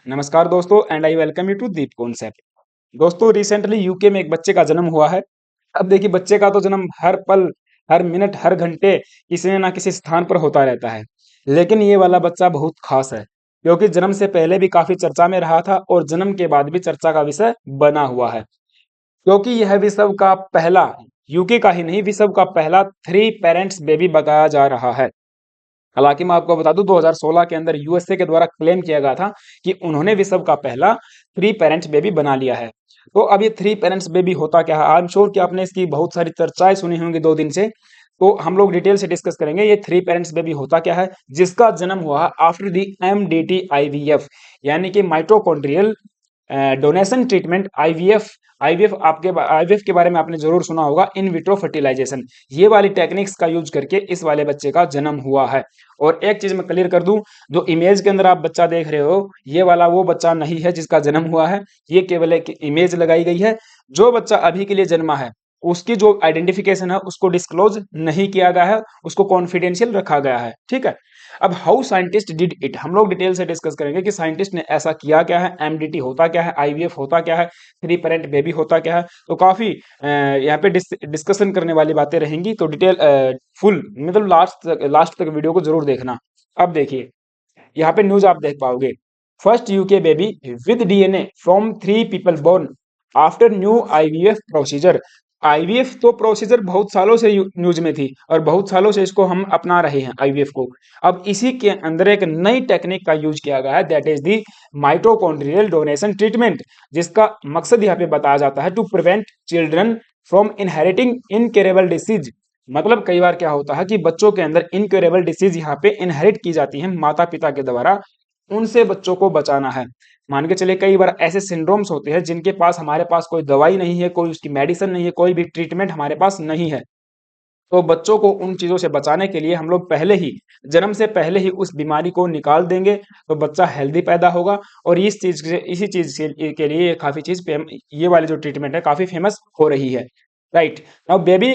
नमस्कार दोस्तों and I welcome you to deep concept. दोस्तों रिसेंटली यूके में एक बच्चे का जन्म हुआ है। अब देखिए बच्चे का तो जन्म हर पल, हर मिनट, हर घंटे किसी न किसी स्थान पर होता रहता है। लेकिन ये वाला बच्चा बहुत खास है क्योंकि जन्म से पहले भी काफी चर्चा में रहा था और जन्म के बाद भी चर्चा का विषय बना हुआ है क्योंकि यह विश्व का पहला, यूके का ही नहीं विश्व का पहला थ्री पेरेंट्स बेबी बताया जा रहा है। हालांकि मैं आपको बता दूं 2016 के अंदर यूएसए के द्वारा क्लेम किया गया था कि उन्होंने विश्व का पहला थ्री पेरेंट्स बेबी बना लिया है। तो अब ये थ्री पेरेंट्स बेबी होता क्या है, आई एम श्योर कि आपने इसकी बहुत सारी चर्चाएं सुनी होंगी 2 दिन से। तो हम लोग डिटेल से डिस्कस करेंगे ये थ्री पेरेंट्स बेबी होता क्या है, जिसका जन्म हुआ आफ्टर दी एमडीटी आईवीएफ, यानी कि mitochondrial donation treatment. IVF, IVF के बारे में आपने जरूर सुना होगा, इन विट्रो फर्टिलाइजेशन। ये वाली टेक्निक्स का यूज करके इस वाले बच्चे का जन्म हुआ है। और एक चीज मैं क्लियर कर दूं, जो इमेज के अंदर आप बच्चा देख रहे हो ये वाला वो बच्चा नहीं है जिसका जन्म हुआ है। ये केवल एक इमेज लगाई गई है। जो बच्चा अभी के लिए जन्मा है उसकी जो आइडेंटिफिकेशन है उसको डिस्क्लोज नहीं किया गया है, उसको कॉन्फिडेंशियल रखा गया है। ठीक है। अब हाउ साइंटिस्ट डिड इट हम लोग डिटेल से डिस्कस करेंगे कि साइंटिस्ट ने ऐसा किया क्या है, एमडीटी होता क्या है, आईवीएफ होता क्या है, थ्री पेरेंट बेबी होता क्या है। तो काफी यहाँ पे डिस्कशन करने वाली बातें रहेंगी। तो डिटेल फुल मतलब लास्ट तक वीडियो को जरूर देखना। अब देखिए यहाँ पे न्यूज आप देख पाओगे, first UK baby with DNA from three people born after new IVF procedure. IVF तो प्रोसीजर बहुत सालों से न्यूज में थी और बहुत सालों से इसको हम अपना रहे हैं आईवीएफ को। अब इसी के अंदर एक नई टेक्निक का यूज किया गया है, that is the mitochondrial donation treatment, जिसका मकसद यहाँ पे बताया जाता है to prevent children from inheriting incurable disease. मतलब कई बार क्या होता है कि बच्चों के अंदर इनक्योरेबल डिसीज यहाँ पे इनहेरिट की जाती है माता पिता के द्वारा, उनसे बच्चों को बचाना है। मान के चलिए कई बार ऐसे सिंड्रोम्स होते हैं जिनके पास हमारे पास कोई दवाई नहीं है, कोई उसकी मेडिसिन नहीं है, कोई भी ट्रीटमेंट हमारे पास नहीं है। तो बच्चों को उन चीजों से बचाने के लिए हम लोग पहले ही, जन्म से पहले ही उस बीमारी को निकाल देंगे तो बच्चा हेल्दी पैदा होगा। और इसी चीज के लिए ये काफी ये वाली जो ट्रीटमेंट है काफी फेमस हो रही है। Right. Now baby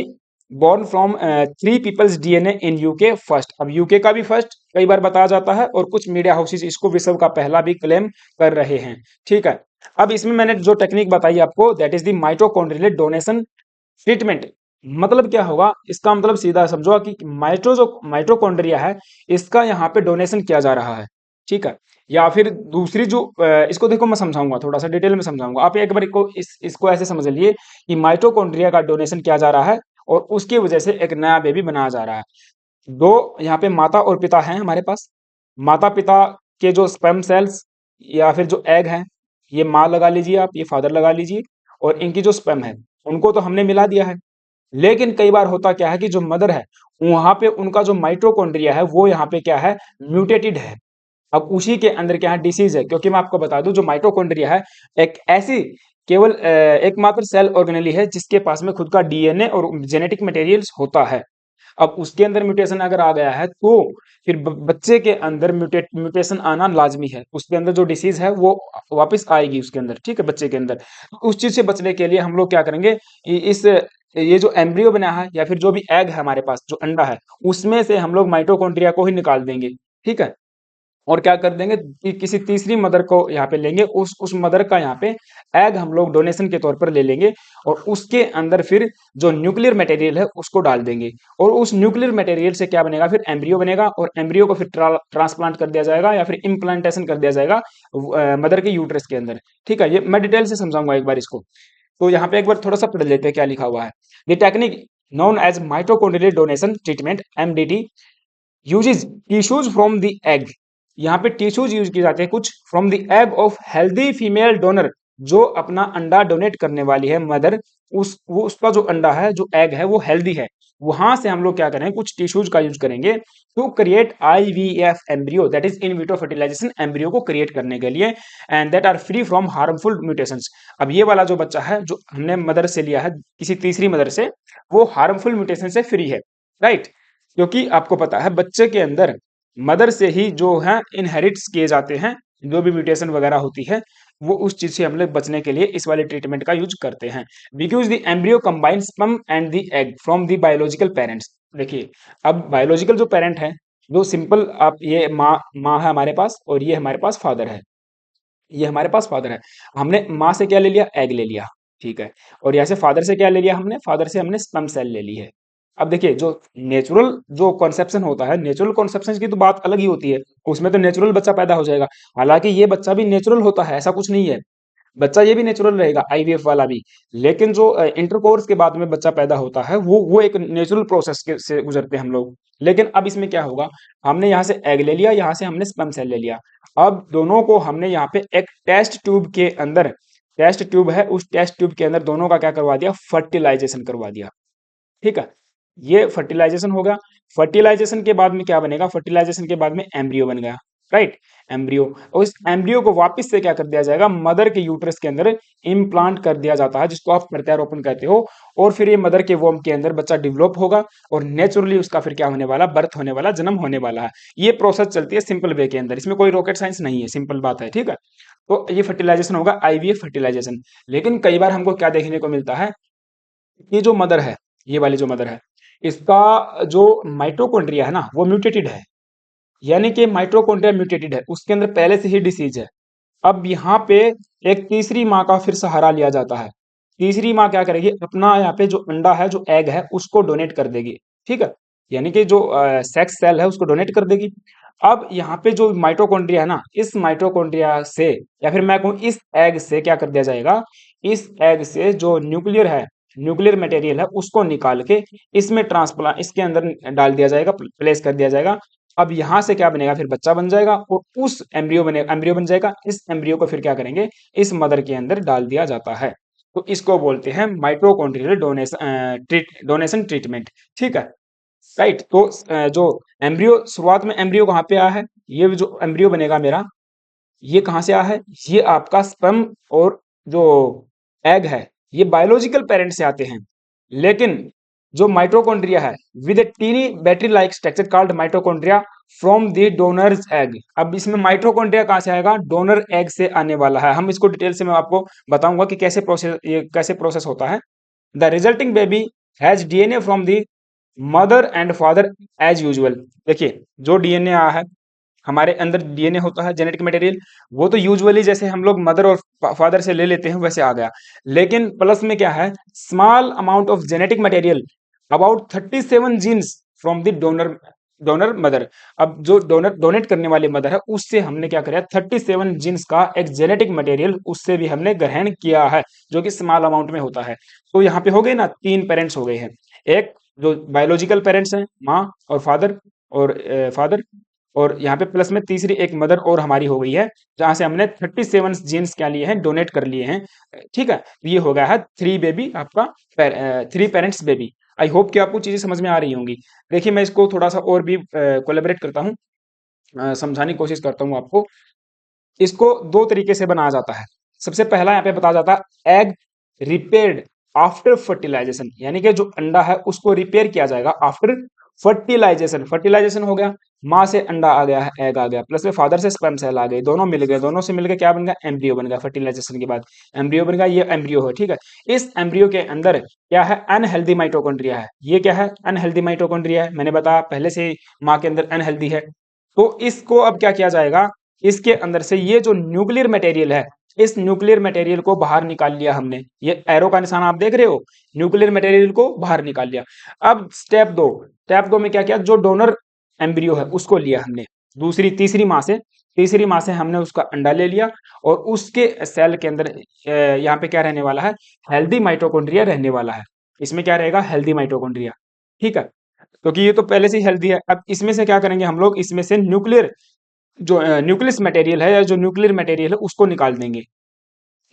born from three people's DNA in UK first. अब यूके का भी फर्स्ट कई बार बताया जाता है और कुछ मीडिया हाउसेस इसको विश्व का पहला भी क्लेम कर रहे हैं। ठीक है। अब इसमें मैंने जो टेक्निक बताई आपको, that is the mitochondrial donation treatment. मतलब क्या होगा, इसका मतलब सीधा समझो कि माइटोकॉन्ड्रिया है इसका यहाँ पे डोनेशन किया जा रहा है। ठीक है। या फिर दूसरी जो इसको देखो मैं समझाऊंगा, थोड़ा सा डिटेल में समझाऊंगा। आप एक बार इसको ऐसे समझ लिए कि माइटोकॉन्ड्रिया का डोनेशन किया जा रहा है और उसकी वजह से एक नया बेबी बनाया जा रहा है। दो यहाँ पे माता और पिता हैं हमारे पास। माता पिता के जो स्पर्म सेल्स या फिर जो एग हैं, ये माँ लगा लीजिए आप, ये फादर लगा लीजिए, और इनकी जो स्पर्म है उनको तो हमने मिला दिया है। लेकिन कई बार होता क्या है कि जो मदर है वहां पे उनका जो माइटोकॉन्ड्रिया है वो यहाँ पे क्या है, म्यूटेटेड है। अब उसी के अंदर क्या है, डिसीज है। क्योंकि मैं आपको बता दूं जो माइटोकॉन्ड्रिया है एक ऐसी केवल एकमात्र सेल ऑर्गेनेली है जिसके पास में खुद का डीएनए और जेनेटिक मटेरियल्स होता है। अब उसके अंदर म्यूटेशन अगर आ गया है तो फिर बच्चे के अंदर म्यूटेशन आना लाजमी है। उसके अंदर जो डिसीज है वो वापस आएगी उसके अंदर। ठीक है, बच्चे के अंदर। तो उस चीज से बचने के लिए हम लोग क्या करेंगे, इस ये जो एम्ब्रियो बना है या फिर जो भी एग है हमारे पास, जो अंडा है, उसमें से हम लोग माइटोकॉन्ड्रिया को ही निकाल देंगे। ठीक है। और क्या कर देंगे कि किसी तीसरी मदर को यहाँ पे लेंगे, उस मदर का यहाँ पे एग हम लोग डोनेशन के तौर पर ले लेंगे और उसके अंदर फिर जो न्यूक्लियर मटेरियल है उसको डाल देंगे। और उस न्यूक्लियर मटेरियल से क्या बनेगा, फिर एम्ब्रियो बनेगा और एम्ब्रियो को फिर ट्रांसप्लांट कर दिया जाएगा या फिर इम्प्लांटेशन कर दिया जाएगा मदर के यूट्रस के अंदर। ठीक है, ये मैं डिटेल से समझाऊंगा एक बार इसको। तो यहाँ पे एक बार थोड़ा सा पढ़ लेते हैं क्या लिखा हुआ है। The technique known as mitochondrial donation treatment MDT uses tissues from the egg। यहाँ पे टिश्यूज यूज किए जाते हैं कुछ from the egg of healthy female donor, जो अपना अंडा डोनेट करने वाली है मदर, वो उसका जो अंडा है, जो एग है, वो हेल्दी है। वहां से हम लोग क्या करेंगे, कुछ टिश्यूज का यूज करेंगे to create IVF embryo, that is in vitro fertilisation, embryo को क्रिएट करने के लिए, and that are free from harmful mutations. अब ये वाला जो बच्चा है जो हमने मदर से लिया है, किसी तीसरी मदर से, वो हार्मफुल म्यूटेशन से फ्री है। राइट। क्योंकि आपको पता है बच्चे के अंदर मदर से ही जो है इनहेरिट्स किए जाते हैं, जो भी म्यूटेशन वगैरह होती है, वो उस चीज से हम लोग बचने के लिए इस वाले ट्रीटमेंट का यूज करते हैं। Because the embryo combine sperm and the egg from the biological parents. देखिए अब बायोलॉजिकल जो पेरेंट है, जो सिंपल आप, ये माँ माँ है हमारे पास और ये हमारे पास फादर है। ये हमारे पास फादर है। हमने माँ से क्या ले लिया, एग ले लिया, ठीक है। और यहाँ से फादर से क्या ले लिया हमने, फादर से हमने स्पर्म सेल ले ली है। अब देखिए जो नेचुरल जो कॉन्सेप्शन होता है, नेचुरल कॉन्सेप्शन की तो बात अलग ही होती है, उसमें तो नेचुरल बच्चा पैदा हो जाएगा। हालांकि ये बच्चा भी नेचुरल होता है, ऐसा कुछ नहीं है, बच्चा ये भी नेचुरल रहेगा, आईवीएफ वाला भी। लेकिन जो इंटरकोर्स के बाद में बच्चा पैदा होता है, वो एक नेचुरल प्रोसेस के से गुजरते हैं हम लोग। लेकिन अब इसमें क्या होगा, हमने यहाँ से एग ले लिया, यहाँ से हमने स्पर्म सेल ले लिया। अब दोनों को हमने यहाँ पे एक टेस्ट ट्यूब के अंदर, टेस्ट ट्यूब है, उस टेस्ट ट्यूब के अंदर दोनों का क्या करवा दिया, फर्टिलाइजेशन करवा दिया, ठीक है। ये फर्टिलाइजेशन होगा। फर्टिलाइजेशन के बाद में क्या बनेगा, फर्टिलाइजेशन के बाद में एम्ब्रियो बन गया, राइट, एम्ब्रियो। और इस एम्ब्रियो को वापस से क्या कर दिया जाएगा, मदर के यूट्रस के अंदर इम्प्लांट कर दिया जाता है, जिसको आप प्रत्यारोपण कहते हो। और फिर ये मदर के वोम के अंदर बच्चा डेवलप होगा, और नेचुरली उसका फिर क्या होने वाला, बर्थ होने वाला, जन्म होने वाला है। ये प्रोसेस चलती है सिंपल वे के अंदर, इसमें कोई रॉकेट साइंस नहीं है, सिंपल बात है, ठीक है। तो ये फर्टिलाइजेशन होगा, आईवीएफ फर्टिलाइजेशन। लेकिन कई बार हमको क्या देखने को मिलता है, ये जो मदर है, ये वाली जो मदर है, इसका जो माइटोकॉन्ड्रिया है ना, वो म्यूटेटेड है। यानी कि माइटोकॉन्ड्रिया म्यूटेटेड है, उसके अंदर पहले से ही डिसीज है। अब यहाँ पे एक तीसरी माँ का फिर सहारा लिया जाता है। तीसरी माँ क्या करेगी, अपना यहाँ पे जो अंडा है, जो एग है, उसको डोनेट कर देगी, ठीक है। यानी कि जो सेक्स सेल है उसको डोनेट कर देगी। अब यहाँ पे जो माइटोकॉन्ड्रिया है ना, इस माइटोकॉन्ड्रिया से, या फिर मैं कहूँ इस एग से क्या कर दिया जाएगा, इस एग से जो न्यूक्लियर है, न्यूक्लियर मटेरियल है, उसको निकाल के इसमें ट्रांसप्लांट, इसके अंदर डाल दिया जाएगा, प्लेस कर दिया जाएगा। अब यहाँ से क्या बनेगा, फिर बच्चा बन जाएगा, और उस एम्ब्रियो एम्ब्रियो बन जाएगा। इस एम्ब्रियो को फिर क्या करेंगे, इस मदर के अंदर डाल दिया जाता है। तो इसको बोलते हैं माइटोकॉन्ड्रियल डोनेशन ट्रीटमेंट, ठीक है, राइट। तो जो एम्ब्रियो, शुरुआत में एम्ब्रियो कहाँ पे आया है, ये जो एम्ब्रियो बनेगा मेरा, ये कहाँ से आया है, ये आपका स्पर्म और जो एग है, ये बायोलॉजिकल पेरेंट से आते हैं। लेकिन जो माइटोकॉन्ड्रिया है, with a tiny battery like structure called mitochondria from the donor's egg. अब इसमें माइटोकॉन्ड्रिया कहाँ से आएगा, डोनर एग से आने वाला है। हम इसको डिटेल से मैं आपको बताऊंगा कि कैसे प्रोसेस होता है। The resulting baby has DNA from the mother and father as usual. देखिए जो डीएनए आया है, हमारे अंदर डीएनए होता है, जेनेटिक मटेरियल, वो तो यूजुअली जैसे हम लोग मदर और फादर से ले लेते हैं वैसे आ गया। लेकिन प्लस में क्या है, small amount of genetic material, about 37 genes from the donor donor mother. अब जो डोनर डोनेट करने वाली मदर है, उससे हमने क्या किया, 37 जीन्स का एक जेनेटिक मटेरियल उससे भी हमने ग्रहण किया है, जो कि स्मॉल अमाउंट में होता है। तो यहाँ पे हो गए ना, तीन पेरेंट्स हो गए हैं। एक जो बायोलॉजिकल पेरेंट्स हैं, माँ और फादर, और फादर, और यहाँ पे प्लस में तीसरी एक मदर और हमारी हो गई है, जहां से हमने 37 जीन्स क्या लिए हैं, डोनेट कर लिए हैं, ठीक है। तो ये हो गया है थ्री बेबी आपका, three parents baby. I hope कि आपको चीजें समझ में आ रही होंगी। देखिए मैं इसको थोड़ा सा और भी कोलेबरेट करता हूँ, समझाने की कोशिश करता हूँ आपको। इसको दो तरीके से बनाया जाता है। सबसे पहला यहाँ पे बताया जाता है, एग रिपेयर्ड आफ्टर फर्टिलाइजेशन, यानी कि जो अंडा है उसको रिपेयर किया जाएगा आफ्टर फर्टिलाइजेशन। फर्टिलाइजेशन हो गया, माँ से अंडा आ गया है, एग आ गया, प्लस में फादर से स्पर्म सेल आ गए, दोनों मिल गए, दोनों से मिलकर क्या बन गया, एम्ब्रियो बन गया। फर्टिलाइजेशन के बाद एम्ब्रियो बन गया, ये एम्ब्रियो है, ठीक है। इस एम्ब्रियो के अंदर क्या है, अनहेल्दी माइटोकॉन्ड्रिया है। ये क्या है, अनहेल्दी माइटोकॉन्ड्रिया है, मैंने बताया पहले से माँ के अंदर अनहेल्दी है। तो इसको अब क्या किया जाएगा, इसके अंदर से ये जो न्यूक्लियर मटेरियल है, इस न्यूक्लियर मटेरियल को बाहर निकाल लिया हमने, ये एरो का निशान आप देख रहे हो, न्यूक्लियर मटेरियल को बाहर निकाल लिया। अब स्टेप दो में क्या किया, जो डोनर एम्ब्रियो है उसको लिया हमने, तीसरी माँ से हमने उसका अंडा ले लिया, और उसके सेल के अंदर यहाँ पे क्या रहने वाला है, हेल्दी माइटोकॉन्ड्रिया रहने वाला है। इसमें क्या रहेगा, हेल्दी माइटोकॉन्ड्रिया, ठीक है। क्योंकि ये तो पहले से ही हेल्दी है। अब इसमें से क्या करेंगे हम लोग, इसमें से न्यूक्लियर जो न्यूक्लियस मटेरियल है, या जो न्यूक्लियर मटेरियल है उसको निकाल देंगे।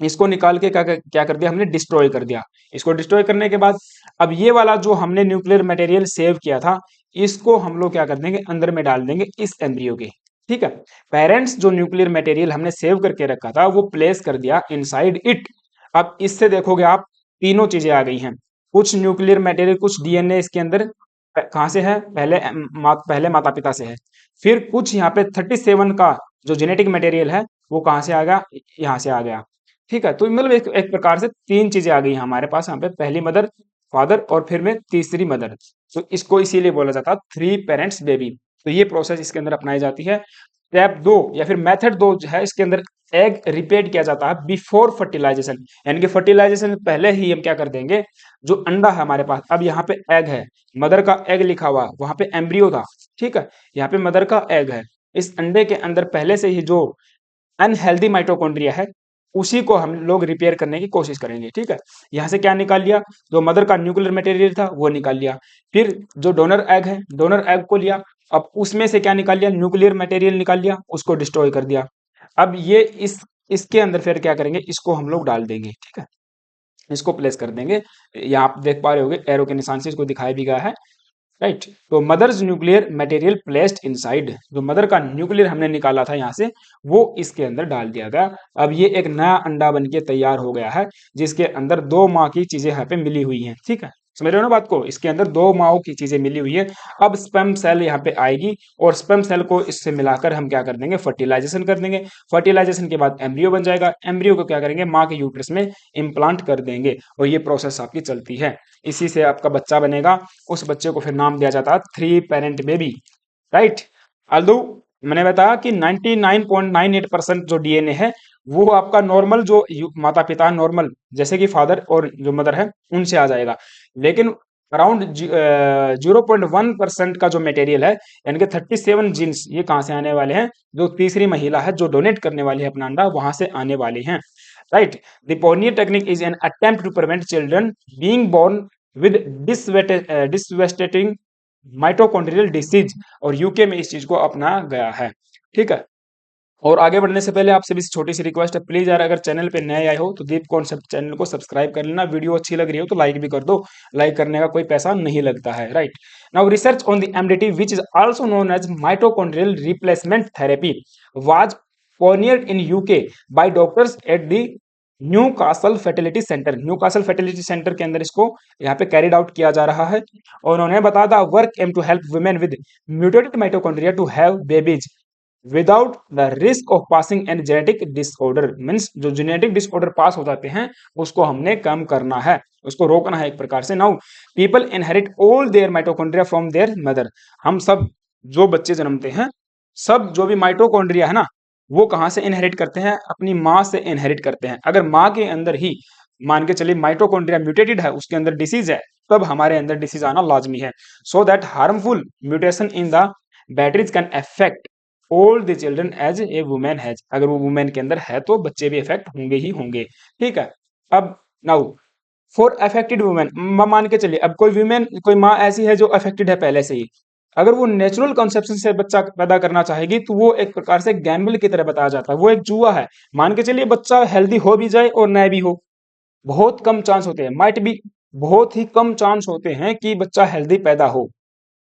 इसको निकाल के क्या कर दिया हमने, डिस्ट्रॉय कर दिया। इसको डिस्ट्रॉय करने के बाद अब ये वाला जो हमने न्यूक्लियर मटेरियल सेव किया था, इसको हम लोग क्या कर देंगे, अंदर में डाल देंगे इस एम्ब्रियो के, ठीक है। पेरेंट्स जो न्यूक्लियर मटेरियल हमने सेव करके रखा था, वो प्लेस कर दिया इनसाइड इट। अब इससे देखोगे आप, तीनों चीजें आ गई हैं, कुछ न्यूक्लियर मटेरियल, कुछ डीएनए इसके अंदर कहाँ से है, पहले माता पिता से है। फिर कुछ यहाँ पे 37 का जो जेनेटिक मटेरियल है, वो कहाँ से आ गया, यहाँ से आ गया, ठीक है। तो मतलब एक प्रकार से तीन चीजें आ गई हैं हमारे पास यहाँ पे, पहली मदर, फादर, और फिर में तीसरी मदर। तो इसको इसीलिए बोला जाता है थ्री पेरेंट्स बेबी। तो ये प्रोसेस इसके अंदर अपनाई जाती है। स्टेप दो या फिर मेथड दो जो है इसके अंदर, एग रिपेयर किया जाता है बिफोर फर्टिलाइजेशन, यानी कि फर्टिलाइजेशन से पहले ही हम क्या कर देंगे, जो अंडा है हमारे पास, अब यहाँ पे एग है, मदर का एग लिखा हुआ, वहां पे एम्ब्रियो था, ठीक है, यहाँ पे मदर का एग है, इस अंडे के अंदर पहले से ही जो अनहेल्दी माइटोकॉन्ड्रिया है उसी को हम लोग रिपेयर करने की कोशिश करेंगे, ठीक है। यहाँ से क्या निकाल लिया, जो मदर का न्यूक्लियर मटेरियल था वो निकाल लिया, फिर जो डोनर एग है, डोनर एग को लिया, अब उसमें से क्या निकाल लिया, न्यूक्लियर मटेरियल निकाल लिया, उसको डिस्ट्रॉय कर दिया। अब ये इसके अंदर फिर क्या करेंगे, इसको हम लोग डाल देंगे, ठीक है, इसको प्लेस कर देंगे। यहाँ आप देख पा रहे होगे एरो के निशान से इसको दिखाया भी गया है, राइट। तो mother's nuclear material placed inside, जो मदर का न्यूक्लियर हमने निकाला था यहाँ से वो इसके अंदर डाल दिया गया। अब ये एक नया अंडा बन के तैयार हो गया है, जिसके अंदर दो माँ की चीजें यहाँ पे मिली हुई हैं, ठीक है, समझ रहे हो ना बात को, इसके अंदर दो माओ की चीजें मिली हुई है। अब स्पर्म सेल यहाँ पे आएगी और स्पर्म सेल को इससे मिलाकर हम क्या कर देंगे, फर्टिलाइजेशन कर देंगे, फर्टिलाइजेशन के बाद एम्ब्रियो बन जाएगा, एम्ब्रियो को क्या करेंगे, माँ के यूट्रस में इम्प्लांट कर देंगे और ये प्रोसेस आपकी चलती है, इसी से आपका बच्चा बनेगा। उस बच्चे को फिर नाम दिया जाता है three parent baby, right. Although मैंने बताया कि 99.98% जो डीएनए है वो आपका नॉर्मल जो माता पिता नॉर्मल जैसे कि फादर और जो मदर है उनसे आ जाएगा, लेकिन अराउंड 0.1% का जो मटेरियल है, यानी कि 37 जीन्स, ये कहाँ से आने वाले हैं, जो तीसरी महिला है जो डोनेट करने वाली है अपना अंडा, वहां से आने वाले हैं, right. The pronuclear technique is an attempt to prevent children being born with devastating mitochondrial disease, और यूके में इस चीज को अपनाया गया है, ठीक है। और आगे बढ़ने से पहले आपसे भी छोटी सी रिक्वेस्ट है, प्लीज यार अगर चैनल पे नए आए हो तो दीप कॉन्सेप्ट चैनल को सब्सक्राइब कर लेना, वीडियो अच्छी लग रही हो तो लाइक भी कर दो, लाइक करने का कोई पैसा नहीं लगता है, right. Now research on the MDT which is also known as mitochondrial replacement therapy was pioneered in UK by doctors at the Newcastle fertility centre, Newcastle fertility centre के अंदर इसको यहाँ पे कैरिड आउट किया जा रहा है, और उन्होंने बताया था work aim to help women with mutated mitochondria to have babies without the risk of passing an genetic disorder, means जो जेनेटिक डिसऑर्डर पास हो जाते हैं उसको हमने कम करना है, उसको रोकना है एक प्रकार से। Now people inherit all their mitochondria from their mother, हम सब जो बच्चे जन्मते हैं, सब जो भी माइटोकॉन्ड्रिया है ना, वो कहाँ से इनहेरिट करते हैं, अपनी माँ से इनहेरिट करते हैं। अगर माँ के अंदर ही मान के चलिए माइटोकॉन्ड्रिया म्यूटेटेड है, उसके अंदर डिसीज है, तब हमारे अंदर डिसीज आना लाजमी है, so that harmful mutation in the batteries can affect all the children as a women has, अगर वो वुमेन के अंदर है तो बच्चे भी इफेक्ट होंगे ही होंगे, ठीक है। अब नाउ फॉर अफेक्टेड वुमेन, मान के चलिए अब कोई वुमेन, कोई माँ ऐसी है जो अफेक्टेड है पहले से ही, अगर वो नेचुरल कंसेप्शन से बच्चा पैदा करना चाहेगी तो वो एक प्रकार से गैम्बल की तरह बताया जाता है, वो एक जुआ है। मान के चलिए बच्चा हेल्दी हो भी जाए और न भी हो, बहुत कम चांस होते हैं, माइट भी, बहुत ही कम चांस होते हैं कि बच्चा हेल्दी पैदा हो,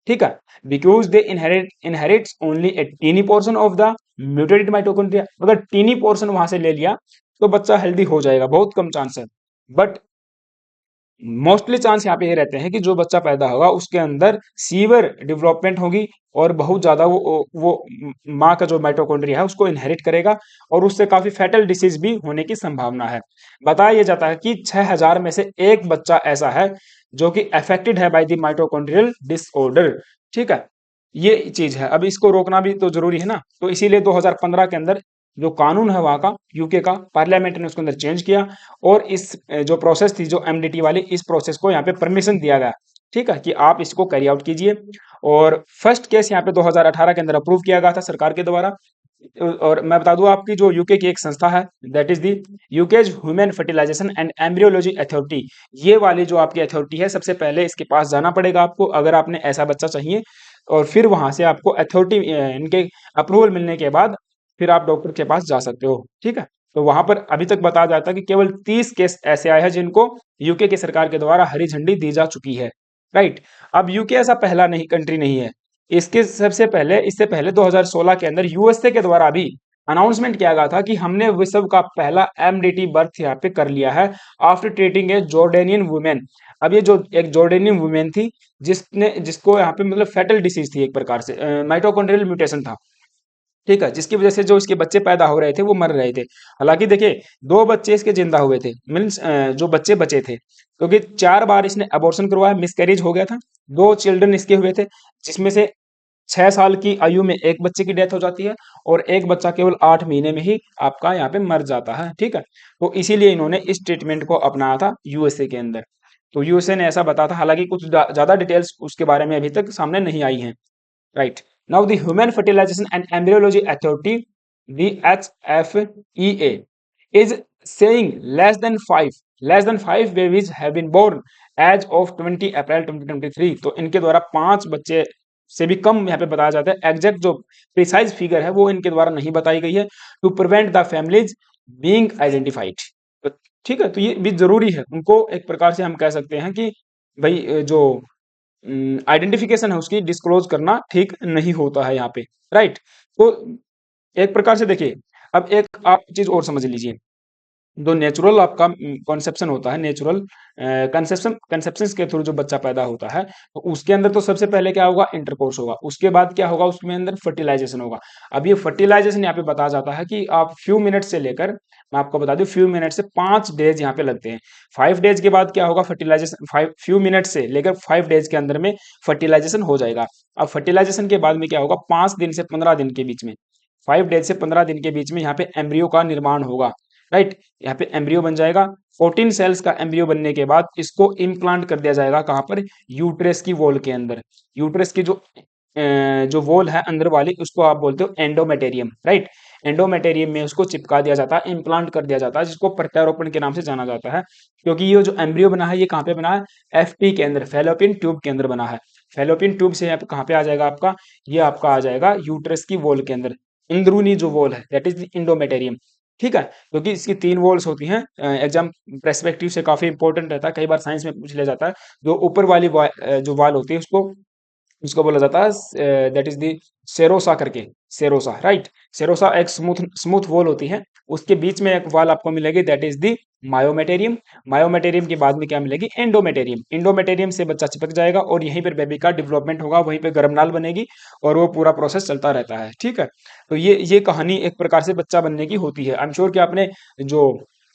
ठीक है, because they inherits only a tiny portion of the mutated mitochondria, अगर टीनी पोर्शन वहां से ले लिया तो बच्चा हेल्दी हो जाएगा, बहुत कम चांस है। बट मोस्टली चांस यहाँ पे ये रहते हैं कि जो बच्चा पैदा होगा उसके अंदर सीवर डेवलपमेंट होगी और बहुत ज्यादा वो माँ का जो माइटोकॉन्ड्रिया है उसको इनहेरिट करेगा, और उससे काफी फैटल डिसीज भी होने की संभावना है। बताया जाता है कि 6000 में से एक बच्चा ऐसा है जो कि अफेक्टेड है बाय द माइटोकॉन्ड्रियल डिसऑर्डर, ठीक है, ये चीज है। अब इसको रोकना भी तो जरूरी है ना, तो इसीलिए 2015 के अंदर जो कानून है वहां का, यूके का पार्लियामेंट ने उसके अंदर चेंज किया, और इस जो प्रोसेस थी जो एमडीटी वाली, इस प्रोसेस को यहाँ पे परमिशन दिया गया, ठीक है, कि आप इसको कैरी आउट कीजिए। और फर्स्ट केस यहाँ पे 2018 के अंदर अप्रूव किया गया था सरकार के द्वारा। और मैं बता दूं आपकी जो यूके की एक संस्था है, that is the UK's human fertilisation and embryology authority, ये वाली जो आपकी अथॉरिटी है, सबसे पहले इसके पास जाना पड़ेगा आपको अगर आपने ऐसा बच्चा चाहिए, और फिर वहां से आपको अथॉरिटी इनके अप्रूवल मिलने के बाद फिर आप डॉक्टर के पास जा सकते हो, ठीक है। तो वहां पर अभी तक बताया जाता है कि केवल 30 केस ऐसे आए हैं जिनको यूके की सरकार के द्वारा हरी झंडी दी जा चुकी है, राइट। अब यूके ऐसा पहला नहीं कंट्री नहीं है, इसके सबसे पहले, इससे पहले 2016 के अंदर यूएसए के द्वारा भी अनाउंसमेंट किया गया था कि हमने विश्व का पहला एमडीटी बर्थ यहाँ पे कर लिया है आफ्टर ट्रीटिंग ए जॉर्डेनियन वुमेन। अब ये जो एक जॉर्डेनियन वुमेन थी जिसको यहाँ पे मतलब फैटल डिसीज थी, एक प्रकार से माइटोकॉन्ड्रियल म्यूटेशन था, ठीक है, जिसकी वजह से जो इसके बच्चे पैदा हो रहे थे वो मर रहे थे। हालांकि देखिए 2 बच्चे इसके जिंदा हुए थे, मीन्स जो बच्चे बचे थे, क्योंकि 4 बार इसने अबॉर्शन करवाया, मिसकैरेज हो गया था, 2 चिल्ड्रन इसके हुए थे, जिसमें से 6 साल की आयु में एक बच्चे की डेथ हो जाती है और एक बच्चा केवल 8 महीने में ही आपका यहाँ पे मर जाता है, ठीक है। तो इसीलिए इन्होंने इस ट्रीटमेंट को अपनाया था यूएसए के अंदर। तो यूएसए ने ऐसा बताया था, हालांकि कुछ ज्यादा डिटेल्स उसके बारे में अभी तक सामने नहीं आई हैं। Right, now the human fertilisation and embryology authority, the HFEA, is saying less than 5 babies have been born as of 20 अप्रैल 2023। तो इनके द्वारा 5 बच्चे से भी कम यहाँ पे बताया जाता है। एग्जैक्ट जो प्रिसाइज फिगर है वो इनके द्वारा नहीं बताई गई है, to prevent the families being identified. तो ठीक है, तो ये भी जरूरी है, उनको एक प्रकार से हम कह सकते हैं कि भाई जो आइडेंटिफिकेशन है उसकी डिस्क्लोज करना ठीक नहीं होता है यहाँ पे। राइट, तो एक प्रकार से देखिए, अब एक आप चीज और समझ लीजिए, जो नेचुरल आपका कॉन्सेप्शन होता है, नेचुरल कंसेप्शन के थ्रू जो बच्चा पैदा होता है, तो उसके अंदर तो सबसे पहले क्या होगा, इंटरकोर्स होगा। उसके बाद क्या होगा, उसमें अंदर फर्टिलाइजेशन होगा। अब ये फर्टिलाइजेशन यहाँ पे बताया जाता है कि आप फ्यू मिनट से लेकर, मैं आपको बता दूं, फ्यू मिनट से 5 डेज यहाँ पे लगते हैं। 5 डेज के बाद क्या होगा, फर्टिलाइजेशन फ्यू मिनट से लेकर 5 डेज के अंदर में फर्टिलाइजेशन हो जाएगा। अब फर्टिलाइजेशन के बाद में क्या होगा, 5 दिन से 15 दिन के बीच में, 5 डेज से 15 दिन के बीच में यहाँ पे एम्ब्रियो का निर्माण होगा। राइट, यहाँ पे एम्ब्रियो बन जाएगा। 14 सेल्स का एम्ब्रियो बनने के बाद इसको इम्प्लांट कर दिया जाएगा, कहाँ पर, यूट्रस की वॉल के अंदर। यूट्रस की जो वॉल है अंदर वाली, उसको आप बोलते हो एंडोमेटेरियम। राइट, एंडोमेटेरियम में उसको चिपका दिया जाता है, इम्प्लांट कर दिया जाता है, जिसको प्रत्यारोपण के नाम से जाना जाता है। क्योंकि ये जो एम्ब्रियो बना है, ये कहाँ पे बना है, एफटी के अंदर, फैलोपियन ट्यूब के अंदर बना है। फैलोपियन ट्यूब से यहाँ पे कहाँ पे आ जाएगा आपका, ये आपका आ जाएगा यूट्रस की वॉल के अंदर, अंदरूनी जो वॉल है, दैट इज द इंडोमेटेरियम। ठीक है, क्योंकि इसकी 3 वॉल्स होती हैं। एग्जाम पर्सपेक्टिव से काफी इंपॉर्टेंट रहता है, कई बार साइंस में पूछ लिया जाता है। जो ऊपर वाली जो वाल होती है, उसको उसको बोला जाता है, दैट इज द सेरोसा करके, सेरोसा। राइट, सेरोसा एक स्मूथ स्मूथ वॉल होती है, उसके बीच में एक वाल आपको मिलेगी, दैट इज द मायोमेटेरियम। मायोमेटेरियम के बाद में क्या मिलेगी, एंडोमेटेरियम। एंडोमेटेरियम से बच्चा चिपक जाएगा और यहीं पर बेबी का डेवलपमेंट होगा, वहीं पे गर्भनाल बनेगी और वो पूरा प्रोसेस चलता रहता है। ठीक है, तो ये कहानी एक प्रकार से बच्चा बनने की होती है। आई एम श्योर कि आपने जो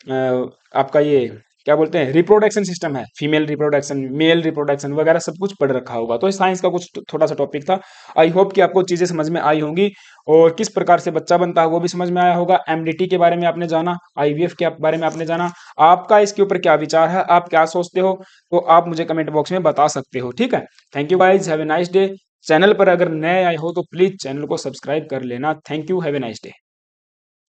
आपका ये क्या बोलते हैं, रिप्रोडक्शन सिस्टम है, फीमेल रिप्रोडक्शन, मेल रिप्रोडक्शन वगैरह सब कुछ पढ़ रखा होगा। तो ये साइंस का कुछ थोड़ा सा टॉपिक था। आई होप कि आपको चीजें समझ में आई होंगी और किस प्रकार से बच्चा बनता है वो भी समझ में आया होगा। एमडीटी के बारे में आपने जाना, आईवीएफ के बारे में आपने जाना। आपका इसके ऊपर क्या विचार है, आप क्या सोचते हो, तो आप मुझे कमेंट बॉक्स में बता सकते हो। ठीक है, thank you guys, have a nice day. Channel पर अगर नए आए हो तो प्लीज चैनल को सब्सक्राइब कर लेना। Thank you, have a nice day.